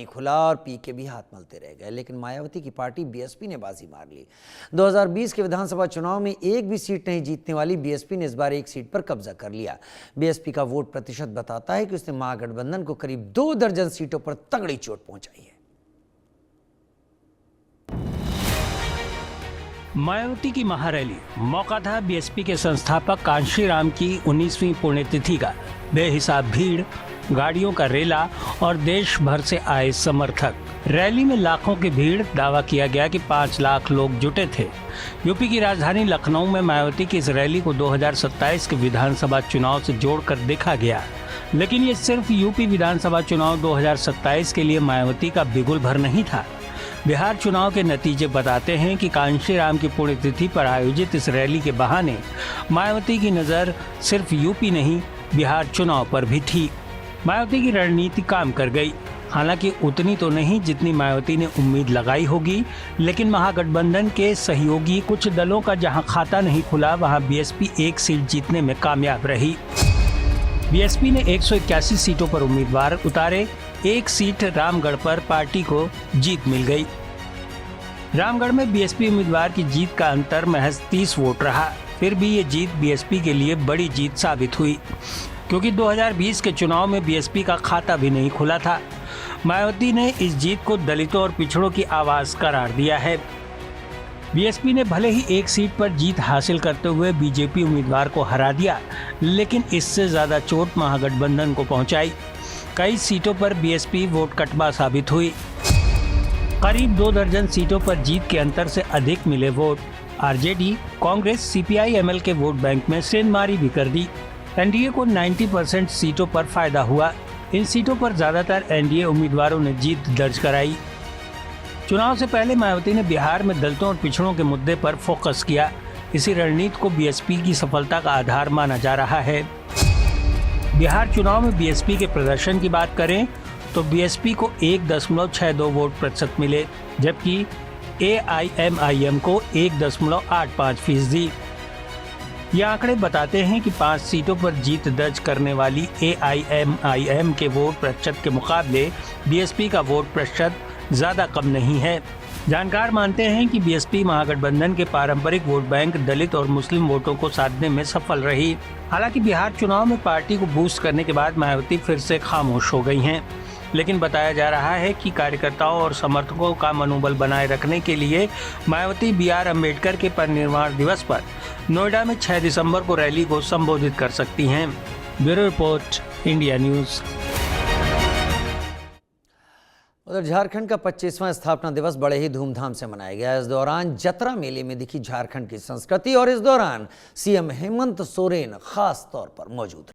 नहीं खुला और पी के भी हाथ मलते रह गए। लेकिन मायावती की पार्टी बीएसपी ने बाजी मार ली। 2020 के विधानसभा चुनाव में एक भी सीट नहीं जीतने वाली बीएसपी ने इस बार एक सीट पर कब्जा कर लिया। बीएसपी का वोट प्रतिशत बताता है कि उसने महागठबंधन को करीब 2 दर्जन सीटों पर तगड़ी चोट पहुंचाई है। मायावती की महारैली मौका था बीएसपी के संस्थापक कांशीराम की 19वीं पुण्यतिथि का। बेहिसाब भीड़, गाड़ियों का रेला और देश भर से आए समर्थक। रैली में लाखों की भीड़। दावा किया गया कि 5 लाख लोग जुटे थे। यूपी की राजधानी लखनऊ में मायावती की इस रैली को 2027 के विधानसभा चुनाव से जोड़कर देखा गया। लेकिन ये सिर्फ यूपी विधानसभा चुनाव 2027 के लिए मायावती का बिगुल भर नहीं था। बिहार चुनाव के नतीजे बताते हैं कि कांशीराम की पुण्यतिथि पर आयोजित इस रैली के बहाने मायावती की नज़र सिर्फ यूपी नहीं बिहार चुनाव पर भी थी। मायावती की रणनीति काम कर गई। हालांकि उतनी तो नहीं जितनी मायावती ने उम्मीद लगाई होगी, लेकिन महागठबंधन के सहयोगी कुछ दलों का जहां खाता नहीं खुला, वहां बीएसपी एक सीट जीतने में कामयाब रही। बीएसपी ने 181 सीटों पर उम्मीदवार उतारे। एक सीट रामगढ़ पर पार्टी को जीत मिल गई। रामगढ़ में बीएसपी उम्मीदवार की जीत का अंतर महज 30 वोट रहा। फिर भी ये जीत बीएसपी के लिए बड़ी जीत साबित हुई, क्योंकि 2020 के चुनाव में बीएसपी का खाता भी नहीं खुला था। मायावती ने इस जीत को दलितों और पिछड़ों की आवाज करार दिया है। बीएसपी ने भले ही एक सीट पर जीत हासिल करते हुए बीजेपी उम्मीदवार को हरा दिया, लेकिन इससे ज्यादा चोट महागठबंधन को पहुंचाई। कई सीटों पर बीएसपी वोट कटवा साबित हुई। करीब 2 दर्जन सीटों पर जीत के अंतर से अधिक मिले vote. RJD, Congress, CPI ML के वोट बैंक में सेंधमारी भी कर दी। एनडीए को 90% सीटों पर फायदा हुआ। इन सीटों पर ज्यादातर एनडीए उम्मीदवारों ने जीत दर्ज कराई। चुनाव से पहले मायावती ने बिहार में दलितों और पिछड़ों के मुद्दे पर फोकस किया। इसी रणनीति को बीएसपी की सफलता का आधार माना जा रहा है। बिहार चुनाव में बीएसपी के प्रदर्शन की बात करें तो बीएसपी को 1.62 वोट प्रतिशत मिले, जबकि एआईएमआईएम को 1.85%। ये आंकड़े बताते हैं कि 5 सीटों पर जीत दर्ज करने वाली एआईएमआईएम के वोट प्रतिशत के मुकाबले बीएसपी का वोट प्रतिशत ज्यादा कम नहीं है। जानकार मानते हैं कि बीएसपी महागठबंधन के पारंपरिक वोट बैंक दलित और मुस्लिम वोटों को साधने में सफल रही। हालांकि बिहार चुनाव में पार्टी को बूस्ट करने के बाद मायावती फिर से खामोश हो गई हैं। लेकिन बताया जा रहा है कि कार्यकर्ताओं और समर्थकों का मनोबल बनाए रखने के लिए मायावती BR अम्बेडकर के परिनिर्वाण दिवस पर नोएडा में 6 दिसंबर को रैली को संबोधित कर सकती हैं। Bureau report, India news. उधर झारखंड का 25वां स्थापना दिवस बड़े ही धूमधाम से मनाया गया। इस दौरान जतरा मेले में दिखी झारखंड की संस्कृति और इस दौरान सीएम हेमंत सोरेन खास तौर पर मौजूद रहे।